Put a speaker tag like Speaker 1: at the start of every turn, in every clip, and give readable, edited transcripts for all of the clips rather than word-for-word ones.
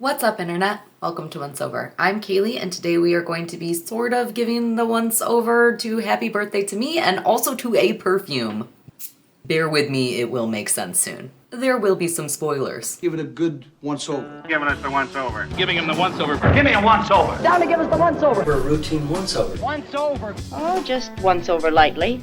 Speaker 1: What's up, Internet? Welcome to Once Over. I'm Kaylee, and today we are going to be sort of giving the once over to Happy Birthday to Me and also to a perfume. Bear with me, it will make sense soon. There will be some spoilers.
Speaker 2: Give it a good once over.
Speaker 3: Giving us the once over.
Speaker 4: Giving him the once over.
Speaker 3: Give me a once over.
Speaker 5: Down to give us the once over.
Speaker 2: For a routine once over.
Speaker 3: Once over.
Speaker 5: Oh, just once over lightly.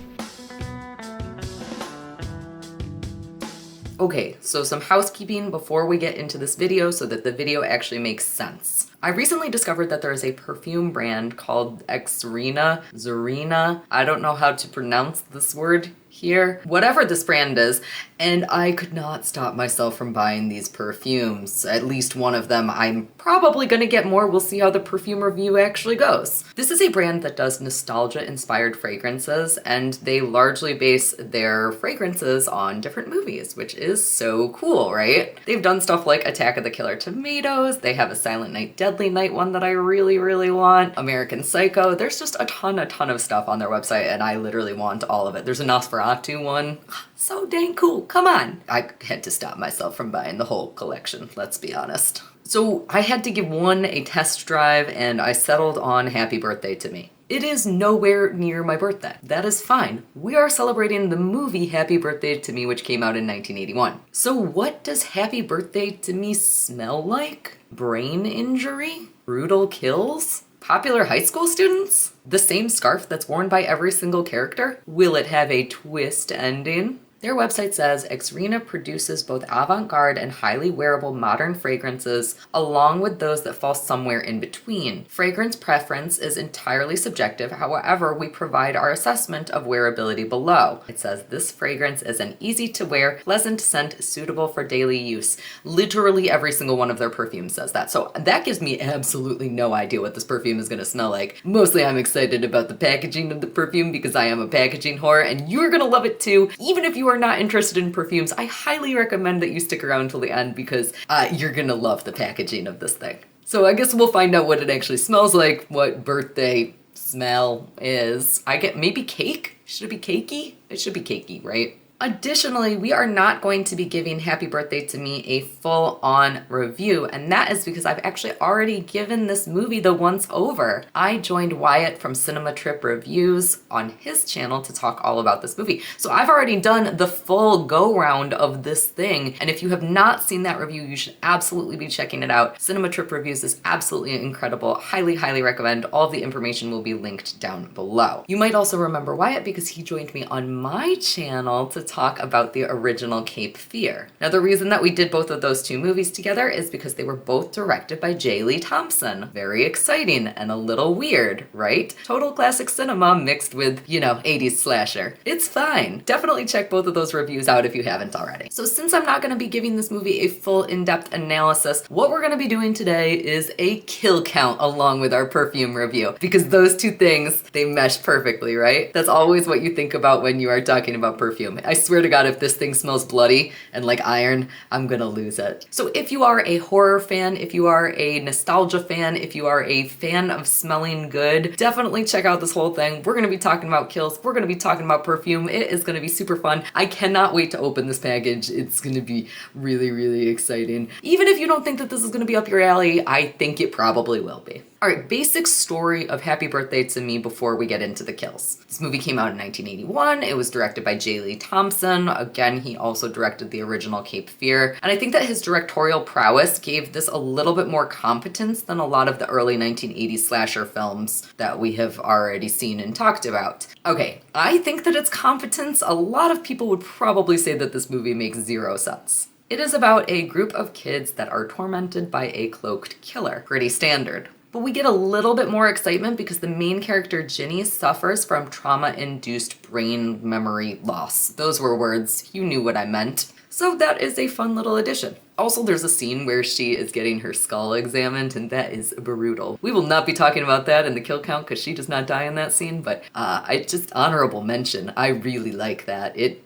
Speaker 1: Okay, so some housekeeping before we get into this video so that the video actually makes sense. I recently discovered that there is a perfume brand called Xyrena. I don't know how to pronounce this word here. Whatever this brand is, and I could not stop myself from buying these perfumes. At least one of them. I'm probably gonna get more. We'll see how the perfume review actually goes. This is a brand that does nostalgia-inspired fragrances, and they largely base their fragrances on different movies, which is so cool, right? They've done stuff like Attack of the Killer Tomatoes. They have a Silent Night, Deadly Night one that I really want. American Psycho. There's just a ton of stuff on their website, and I literally want all of it. There's a Nosferatu one. So dang cool. Come on. I had to stop myself from buying the whole collection, let's be honest. So I had to give one a test drive, and I settled on Happy Birthday to Me. It is nowhere near my birthday. That is fine. We are celebrating the movie Happy Birthday to Me, which came out in 1981. So what does Happy Birthday to Me smell like? Brain injury? Brutal kills? Popular high school students? The same scarf that's worn by every single character? Will it have a twist ending? Their website says Xyrena produces both avant-garde and highly wearable modern fragrances, along with those that fall somewhere in between. Fragrance preference is entirely subjective, however, we provide our assessment of wearability below. It says this fragrance is an easy-to-wear, pleasant scent suitable for daily use. Literally every single one of their perfumes says that, so that gives me absolutely no idea what this perfume is going to smell like. Mostly I'm excited about the packaging of the perfume because I am a packaging whore, and you're going to love it too, even if you are not interested in perfumes. I highly recommend that you stick around till the end because you're gonna love the packaging of this thing. So I guess we'll find out what it actually smells like, what birthday smell is. I get maybe cake? Should it be cakey? It should be cakey, right? Additionally, we are not going to be giving Happy Birthday to Me a full-on review, and that is because I've actually already given this movie the once over. I joined Wyatt from Cinema Trip Reviews on his channel to talk all about this movie. So I've already done the full go-round of this thing, and if you have not seen that review, you should absolutely be checking it out. Cinema Trip Reviews is absolutely incredible. Highly recommend. All of the information will be linked down below. You might also remember Wyatt because he joined me on my channel to talk about the original Cape Fear. Now, the reason that we did both of those two movies together is because they were both directed by J. Lee Thompson. Very exciting and a little weird, right? Total classic cinema mixed with, 80s slasher. It's fine. Definitely check both of those reviews out if you haven't already. So since I'm not going to be giving this movie a full in-depth analysis, what we're going to be doing today is a kill count along with our perfume review, because those two things, they mesh perfectly, right? That's always what you think about when you are talking about perfume. I swear to God, if this thing smells bloody and like iron, I'm gonna lose it. So if you are a horror fan, if you are a nostalgia fan, if you are a fan of smelling good, definitely check out this whole thing. We're gonna be talking about kills. We're gonna be talking about perfume. It is gonna be super fun. I cannot wait to open this package. It's gonna be really exciting. Even if you don't think that this is gonna be up your alley, I think it probably will be. All right, basic story of Happy Birthday to Me before we get into the kills. This movie came out in 1981. It was directed by J. Lee Thompson. Again, he also directed the original Cape Fear. And I think that his directorial prowess gave this a little bit more competence than a lot of the early 1980s slasher films that we have already seen and talked about. Okay, I think that it's competence. A lot of people would probably say that this movie makes zero sense. It is about a group of kids that are tormented by a cloaked killer. Pretty standard. But we get a little bit more excitement because the main character, Ginny, suffers from trauma-induced brain memory loss. Those were words. You knew what I meant. So that is a fun little addition. Also, there's a scene where she is getting her skull examined, and that is brutal. We will not be talking about that in the kill count because she does not die in that scene, but I just honorable mention. I really like that. It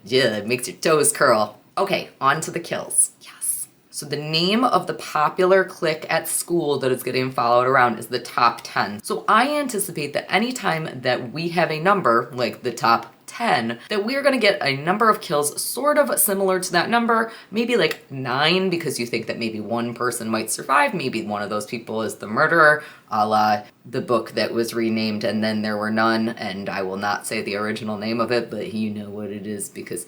Speaker 1: makes your toes curl. Okay, on to the kills. So the name of the popular clique at school that is getting followed around is the Top 10. So I anticipate that anytime that we have a number, like the top 10, that we are going to get a number of kills sort of similar to that number, maybe like 9, because you think that maybe one person might survive, maybe one of those people is the murderer, a la the book that was renamed And Then There Were None, and I will not say the original name of it, but you know what it is, because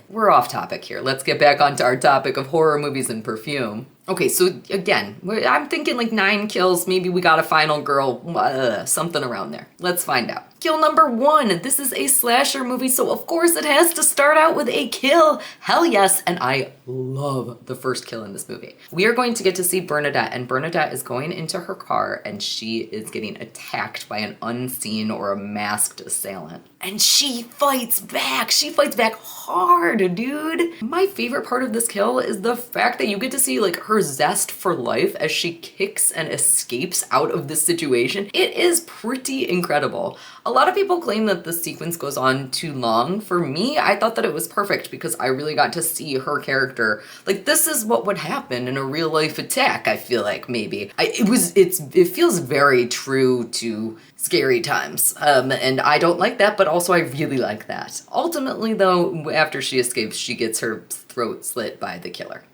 Speaker 1: we're off topic here. Let's get back onto our topic of horror movies and perfume. Okay, so again, I'm thinking like 9 kills, maybe we got a final girl, something around there. Let's find out. Kill number 1. This is a slasher movie, so of course it has to start out with a kill. Hell yes, and I love the first kill in this movie. We are going to get to see Bernadette, and Bernadette is going into her car and she is getting attacked by an unseen or a masked assailant. And she fights back. She fights back hard, dude. My favorite part of this kill is the fact that you get to see like her zest for life as she kicks and escapes out of this situation. It is pretty incredible. A lot of people claim that the sequence goes on too long. For me, I thought that it was perfect because I really got to see her character. Like, this is what would happen in a real life attack, I feel like, maybe. It feels very true to scary times. And I don't like that, but also I really like that. Ultimately, though, after she escapes, she gets her throat slit by the killer.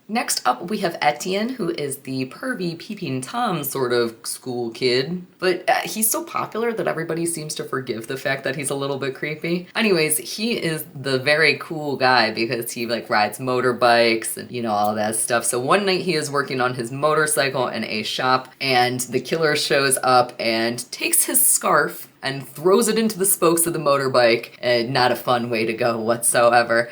Speaker 1: Next up, we have Etienne, who is the pervy peeping Tom sort of school kid, but he's so popular that everybody seems to forgive the fact that he's a little bit creepy. Anyways, he is the very cool guy because he like rides motorbikes and, you know, all that stuff. So one night he is working on his motorcycle in a shop and the killer shows up and takes his scarf and throws it into the spokes of the motorbike. Not a fun way to go whatsoever.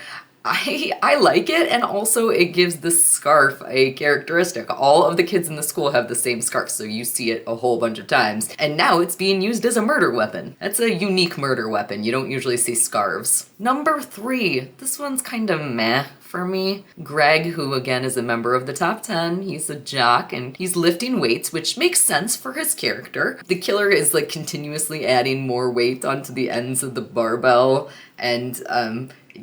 Speaker 1: I like it, and also it gives the scarf a characteristic. All of the kids in the school have the same scarf, so you see it a whole bunch of times. And now it's being used as a murder weapon. That's a unique murder weapon. You don't usually see scarves. Number 3. This one's kind of meh for me. Greg, who again is a member of the top 10, he's a jock and he's lifting weights, which makes sense for his character. The killer is like continuously adding more weight onto the ends of the barbell, and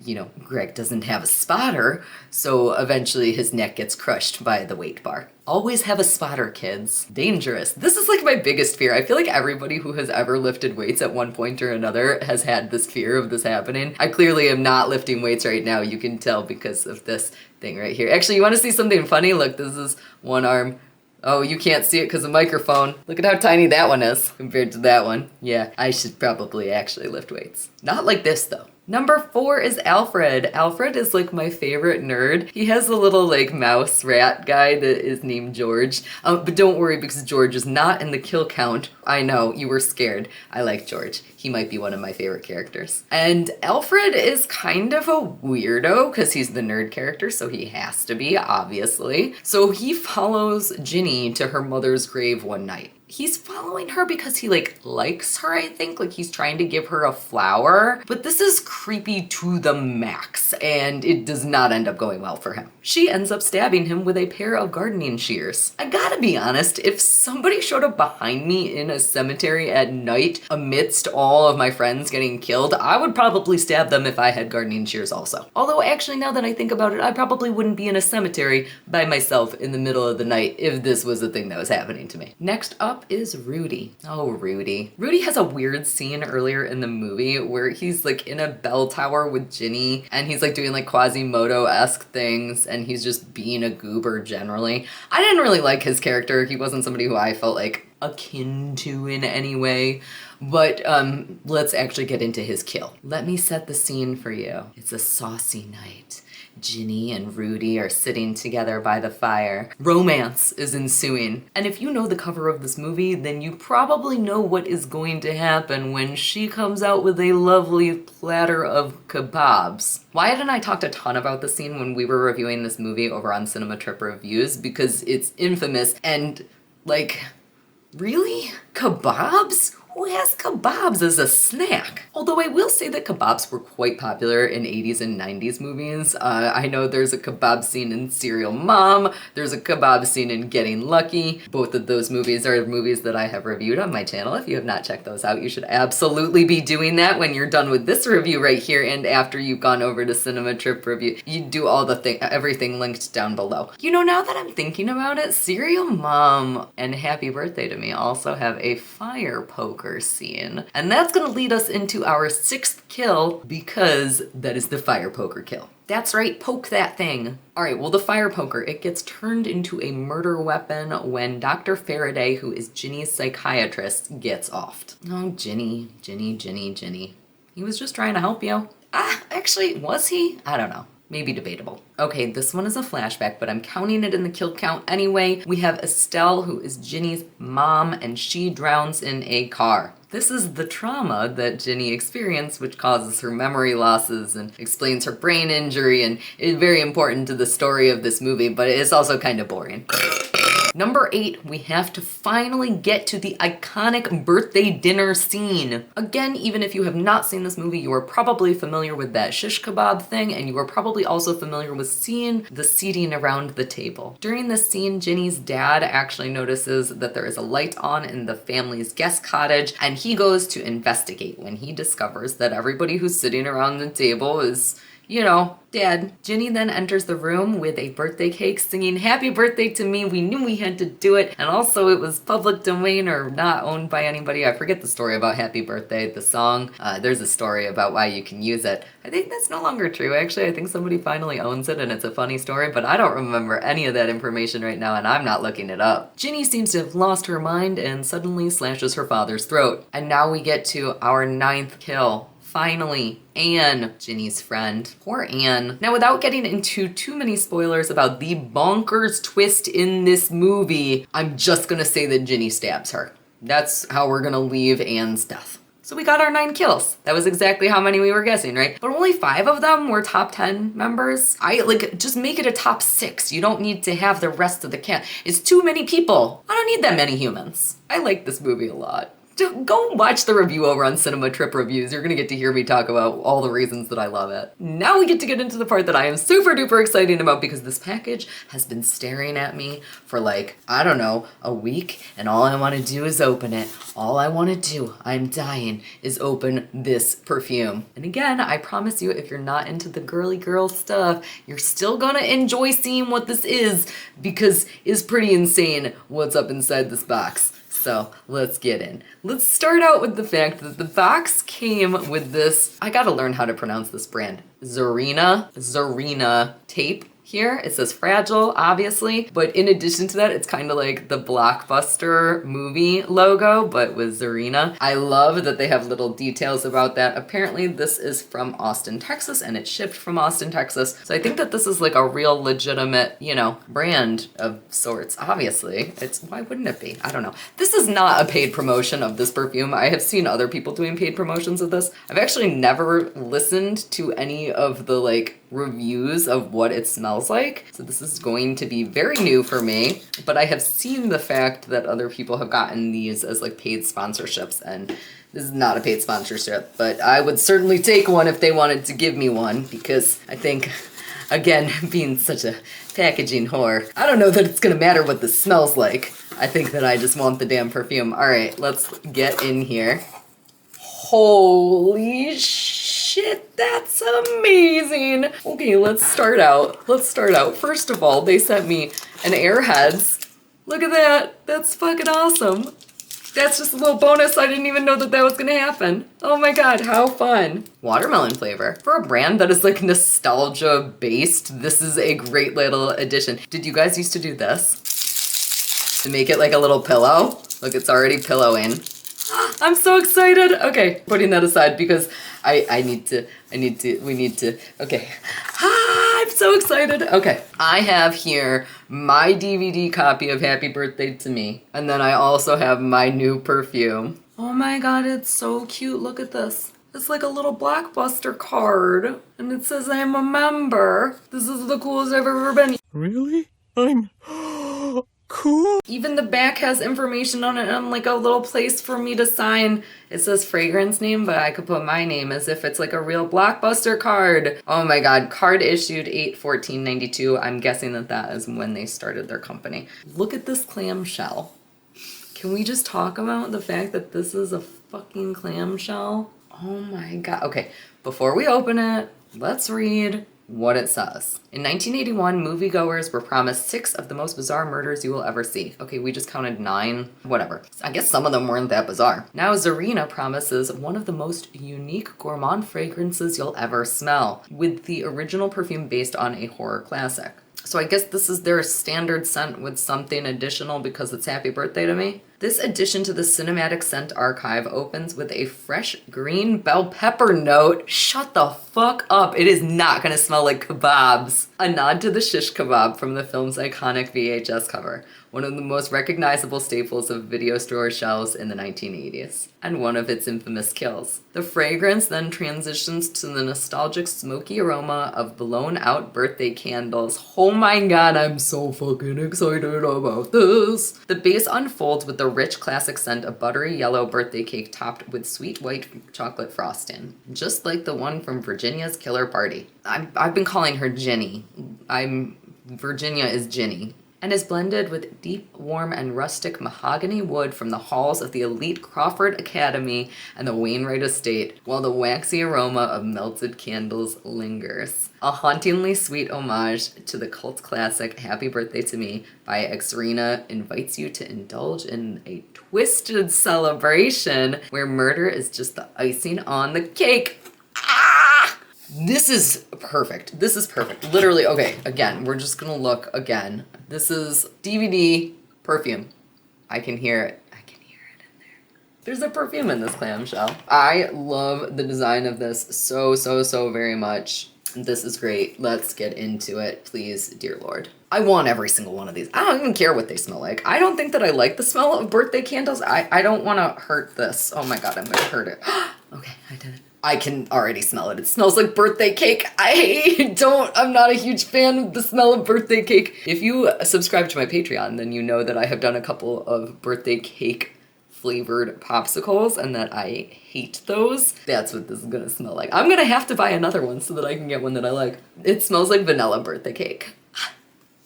Speaker 1: you know, Greg doesn't have a spotter, so eventually his neck gets crushed by the weight bar. Always have a spotter, kids. Dangerous. This is like my biggest fear. I feel like everybody who has ever lifted weights at one point or another has had this fear of this happening. I clearly am not lifting weights right now. You can tell because of this thing right here. Actually, you want to see something funny? Look, this is one arm. Oh, you can't see it because of the microphone. Look at how tiny that one is compared to that one. Yeah, I should probably actually lift weights. Not like this, though. Number 4 is Alfred. Alfred is like my favorite nerd. He has a little like mouse rat guy that is named George. But don't worry because George is not in the kill count. I know, you were scared. I like George. He might be one of my favorite characters. And Alfred is kind of a weirdo because he's the nerd character, so he has to be, obviously. So he follows Ginny to her mother's grave one night. He's following her because he like likes her, I think, like he's trying to give her a flower, but this is creepy to the max and it does not end up going well for him. She ends up stabbing him with a pair of gardening shears. I gotta be honest, if somebody showed up behind me in a cemetery at night amidst all of my friends getting killed, I would probably stab them if I had gardening shears also. Although actually now that I think about it, I probably wouldn't be in a cemetery by myself in the middle of the night if this was a thing that was happening to me. Next up is Rudy. Oh, Rudy. Rudy has a weird scene earlier in the movie where he's like in a bell tower with Ginny and he's like doing like Quasimodo-esque things and he's just being a goober generally. I didn't really like his character. He wasn't somebody who I felt like akin to in any way. But let's actually get into his kill. Let me set the scene for you. It's a saucy night. Ginny and Rudy are sitting together by the fire. Romance is ensuing. And if you know the cover of this movie, then you probably know what is going to happen when she comes out with a lovely platter of kebabs. Wyatt and I talked a ton about this scene when we were reviewing this movie over on Cinema Trip Reviews because it's infamous and like, really? Kebabs? Who has kebabs as a snack? Although I will say that kebabs were quite popular in 80s and 90s movies. I know there's a kebab scene in Serial Mom. There's a kebab scene in Getting Lucky. Both of those movies are movies that I have reviewed on my channel. If you have not checked those out, you should absolutely be doing that when you're done with this review right here and after you've gone over to Cinema Trip Review. You do all the everything linked down below. You know, now that I'm thinking about it, Serial Mom and Happy Birthday to Me also have a fire poker poker scene. And that's gonna lead us into our 6th kill because that is the fire poker kill. That's right, poke that thing. All right, well, the fire poker, it gets turned into a murder weapon when Dr. Faraday, who is Ginny's psychiatrist, gets offed. Oh, Ginny. He was just trying to help you. Actually, was he? I don't know. Maybe debatable. Okay, this one is a flashback, but I'm counting it in the kill count anyway. We have Estelle, who is Ginny's mom, and she drowns in a car. This is the trauma that Ginny experienced, which causes her memory losses and explains her brain injury, and is very important to the story of this movie, but it's also kind of boring. Number 8, we have to finally get to the iconic birthday dinner scene. Again, even if you have not seen this movie, you are probably familiar with that shish kebab thing, and you are probably also familiar with seeing the seating around the table. During this scene, Ginny's dad actually notices that there is a light on in the family's guest cottage, and he goes to investigate when he discovers that everybody who's sitting around the table is, you know, dead. Ginny then enters the room with a birthday cake singing happy birthday to me. We knew we had to do it. And also it was public domain or not owned by anybody. I forget the story about happy birthday, the song. There's a story about why you can use it. I think that's no longer true. Actually, I think somebody finally owns it and it's a funny story, but I don't remember any of that information right now and I'm not looking it up. Ginny seems to have lost her mind and suddenly slashes her father's throat. And now we get to our 9th kill. Finally, Anne, Ginny's friend. Poor Anne. Now, without getting into too many spoilers about the bonkers twist in this movie, I'm just gonna say that Ginny stabs her. That's how we're gonna leave Anne's death. So we got our 9 kills. That was exactly how many we were guessing, right? But only 5 of them were top 10 members. Just make it a top 6. You don't need to have the rest of the cast. It's too many people. I don't need that many humans. I like this movie a lot. Go watch the review over on Cinema Trip Reviews. You're gonna get to hear me talk about all the reasons that I love it. Now we get to get into the part that I am super duper excited about because this package has been staring at me for like, I don't know, a week, and all I wanna do is open it. All I wanna do, I'm dying, is open this perfume. And again, I promise you, if you're not into the girly girl stuff, you're still gonna enjoy seeing what this is because it's pretty insane what's up inside this box. So let's get in. Let's start out with the fact that the box came with this, I gotta learn how to pronounce this brand, Xyrena tape. Here it says fragile, obviously, but in addition to that, it's kind of like the Blockbuster movie logo, but with Xyrena. I love that they have little details about that. Apparently this is from Austin, Texas, and it's shipped from Austin, Texas. So I think that this is like a real legitimate, you know, brand of sorts. Obviously, why wouldn't it be? I don't know. This is not a paid promotion of this perfume. I have seen other people doing paid promotions of this. I've actually never listened to any of the like reviews of what it smells like. So this is going to be very new for me, but I have seen the fact that other people have gotten these as like paid sponsorships, and this is not a paid sponsorship, but I would certainly take one if they wanted to give me one because I think, again, being such a packaging whore, I don't know that it's gonna matter what this smells like. I think that I just want the damn perfume. All right, let's get in here. Holy shit, that's amazing. Okay, let's start out. First of all, they sent me an Airheads. Look at that. That's fucking awesome. That's just a little bonus. I didn't even know that that was gonna happen. Oh my god, how fun. Watermelon flavor. For a brand that is like nostalgia based, this is a great little addition. Did you guys used to do this? To make it like a little pillow? Look, it's already pillowing. I'm so excited. Okay, putting that aside because we need to, okay. I'm so excited. Okay, I have here my DVD copy of Happy Birthday to Me. And then I also have my new perfume. Oh my god, it's so cute. Look at this. It's like a little Blockbuster card. And it says I'm a member. This is the coolest I've ever been.
Speaker 4: Really? I'm cool.
Speaker 1: Even the back has information on it and like a little place for me to sign. It says fragrance name, but I could put my name as if it's like a real Blockbuster card. Oh my god, card issued 8/14/92. I'm guessing that that is when they started their company. Look at this clamshell. Can we just talk about the fact that this is a fucking clamshell? Oh my god. Okay, before we open it, let's read what it says. In 1981, moviegoers were promised 6 of the most bizarre murders you will ever see. Okay, we just counted 9. Whatever. I guess some of them weren't that bizarre. Now Xyrena promises one of the most unique gourmand fragrances you'll ever smell, with the original perfume based on a horror classic. So I guess this is their standard scent with something additional because it's happy birthday to me. This addition to the cinematic scent archive opens with a fresh green bell pepper note. Shut the fuck up. It is not gonna smell like kebabs. A nod to the shish kebab from the film's iconic VHS cover, one of the most recognizable staples of video store shelves in the 1980s, and one of its infamous kills. The fragrance then transitions to the nostalgic smoky aroma of blown out birthday candles. Oh my god, I'm so fucking excited about this. The base unfolds with the rich classic scent of buttery yellow birthday cake topped with sweet white chocolate frosting, just like the one from Virginia's Killer Party. I've been calling her Ginny. Virginia is Ginny. And is blended with deep, warm, and rustic mahogany wood from the halls of the elite Crawford Academy and the Wainwright Estate, while the waxy aroma of melted candles lingers. A hauntingly sweet homage to the cult classic Happy Birthday to Me by Xyrena invites you to indulge in a twisted celebration where murder is just the icing on the cake. This is perfect. This is perfect. Literally, okay, again, we're just gonna look again. This is DVD perfume. I can hear it. I can hear it in there. There's a perfume in this clamshell. I love the design of this so very much. This is great. Let's get into it, please, dear Lord. I want every single one of these. I don't even care what they smell like. I don't think that I like the smell of birthday candles. I don't want to hurt this. Oh my god, I'm gonna hurt it. Okay, I did it. I can already smell it. It smells like birthday cake. I'm not a huge fan of the smell of birthday cake. If you subscribe to my Patreon, then you know that I have done a couple of birthday cake flavored popsicles and that I hate those. That's what this is gonna smell like. I'm gonna have to buy another one so that I can get one that I like. It smells like vanilla birthday cake.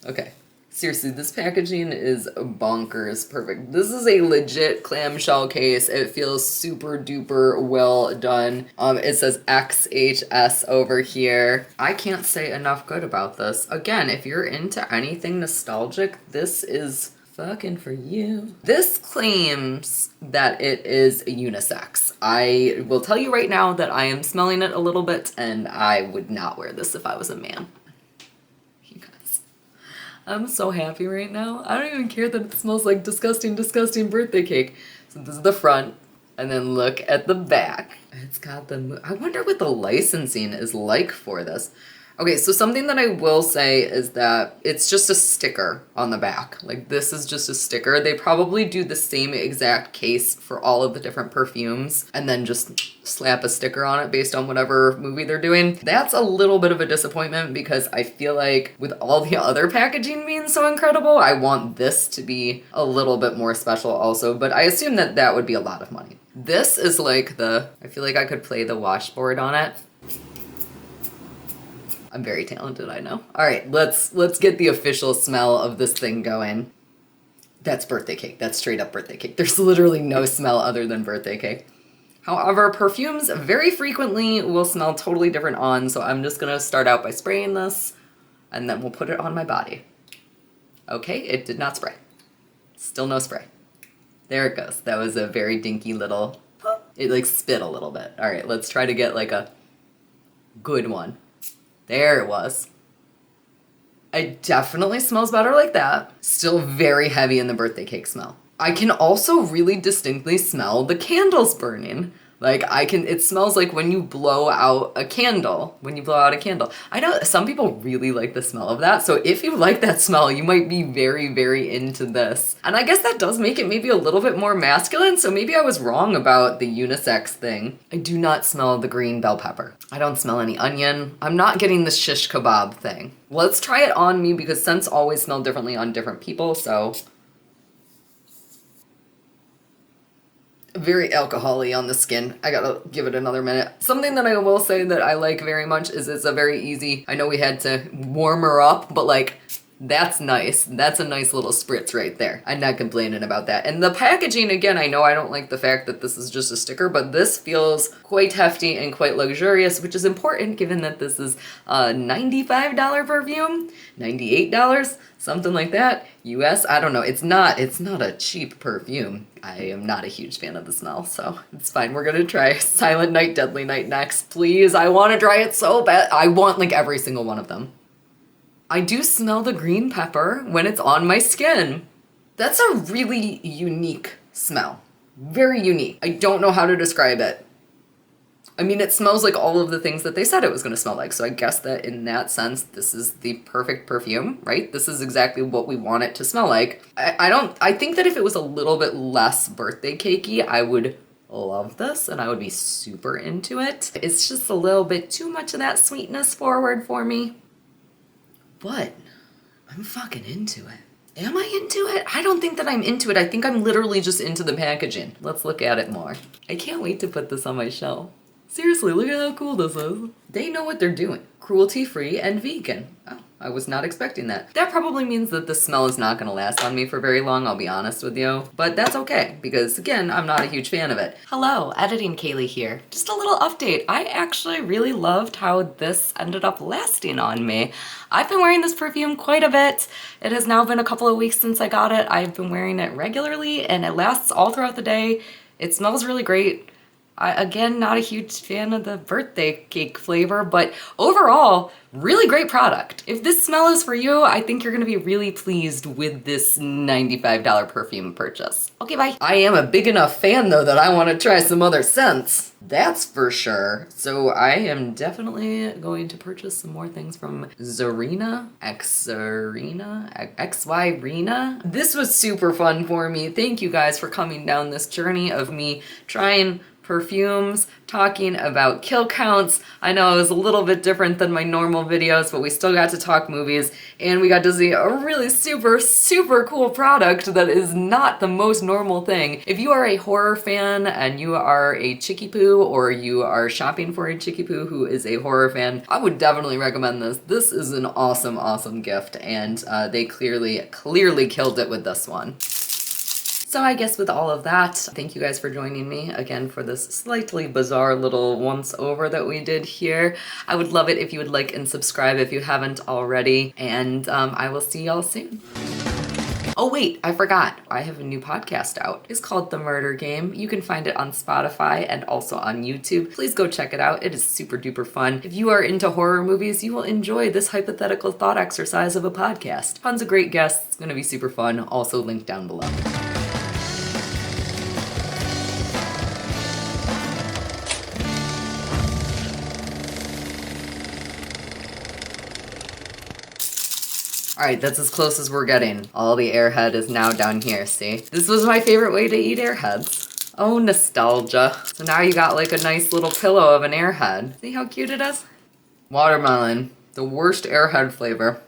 Speaker 1: Okay. Seriously, this packaging is bonkers perfect. This is a legit clamshell case. It feels super duper well done. It says XHS over here. I can't say enough good about this. Again, if you're into anything nostalgic, this is fucking for you. This claims that it is unisex. I will tell you right now that I am smelling it a little bit and I would not wear this if I was a man. I'm so happy right now. I don't even care that it smells like disgusting birthday cake. So this is the front, and then look at the back. It's got the, I wonder what the licensing is like for this. Okay, so something that I will say is that it's just a sticker on the back. Like, this is just a sticker. They probably do the same exact case for all of the different perfumes and then just slap a sticker on it based on whatever movie they're doing. That's a little bit of a disappointment because I feel like with all the other packaging being so incredible, I want this to be a little bit more special also, but I assume that that would be a lot of money. This is like I feel like I could play the washboard on it. I'm very talented, I know. All right, let's get the official smell of this thing going. That's birthday cake. That's straight up birthday cake. There's literally no smell other than birthday cake. However, perfumes very frequently will smell totally different on, so I'm just gonna start out by spraying this, and then we'll put it on my body. Okay, it did not spray. Still no spray. There it goes. That was a very dinky little, it like spit a little bit. All right, let's try to get like a good one. There it was. It definitely smells better like that. Still very heavy in the birthday cake smell. I can also really distinctly smell the candles burning. Like it smells like when you blow out a candle. I know some people really like the smell of that. So if you like that smell, you might be very, very into this. And I guess that does make it maybe a little bit more masculine. So maybe I was wrong about the unisex thing. I do not smell the green bell pepper. I don't smell any onion. I'm not getting the shish kebab thing. Let's try it on me because scents always smell differently on different people. So very alcohol-y on the skin. I gotta give it another minute. Something that I will say that I like very much is it's a very easy, I know we had to warm her up, but like That's nice. That's a nice little spritz right there. I'm not complaining about that. And the packaging, again, I know I don't like the fact that this is just a sticker, but this feels quite hefty and quite luxurious, which is important given that this is a $95 perfume, $98, something like that. US, I don't know. It's not a cheap perfume. I am not a huge fan of the smell, so it's fine. We're gonna try Silent Night, Deadly Night next. Please, I want to try it so bad. I want like every single one of them. I do smell the green pepper when it's on my skin. That's a really unique smell. Very unique. I don't know how to describe it. I mean, it smells like all of the things that they said it was going to smell like. So I guess that in that sense, this is the perfect perfume, right? This is exactly what we want it to smell like. I think that if it was a little bit less birthday cakey, I would love this and I would be super into it. It's just a little bit too much of that sweetness forward for me. But I'm fucking into it. Am I into it? I don't think that I'm into it. I think I'm literally just into the packaging. Let's look at it more. I can't wait to put this on my shelf. Seriously, look at how cool this is. They know what they're doing. Cruelty-free and vegan. Oh, I was not expecting that. That probably means that the smell is not gonna last on me for very long, I'll be honest with you. But that's okay, because again, I'm not a huge fan of it. Hello, Editing Kaylee here. Just a little update. I actually really loved how this ended up lasting on me. I've been wearing this perfume quite a bit. It has now been a couple of weeks since I got it. I've been wearing it regularly and it lasts all throughout the day. It smells really great. Again, not a huge fan of the birthday cake flavor, but overall, really great product. If this smell is for you, I think you're gonna be really pleased with this $95 perfume purchase. Okay, bye. I am a big enough fan though that I wanna try some other scents. That's for sure. So I am definitely going to purchase some more things from Xyrena, Xyrena. This was super fun for me. Thank you guys for coming down this journey of me trying perfumes, talking about kill counts. I know it was a little bit different than my normal videos, but we still got to talk movies and we got to see a really super, super cool product that is not the most normal thing. If you are a horror fan and you are a chickie poo or you are shopping for a chickie poo who is a horror fan, I would definitely recommend this. This is an awesome, awesome gift and they clearly killed it with this one. So I guess with all of that, thank you guys for joining me again for this slightly bizarre little once over that we did here. I would love it if you would like and subscribe if you haven't already, and I will see y'all soon. Oh wait, I forgot. I have a new podcast out. It's called The Murder Game. You can find it on Spotify and also on YouTube. Please go check it out. It is super duper fun. If you are into horror movies, you will enjoy this hypothetical thought exercise of a podcast. Tons of great guests. It's gonna be super fun. Also linked down below. All right, that's as close as we're getting. All the airhead is now down here, see? This was my favorite way to eat airheads. Oh, nostalgia. So now you got like a nice little pillow of an airhead. See how cute it is? Watermelon, the worst airhead flavor.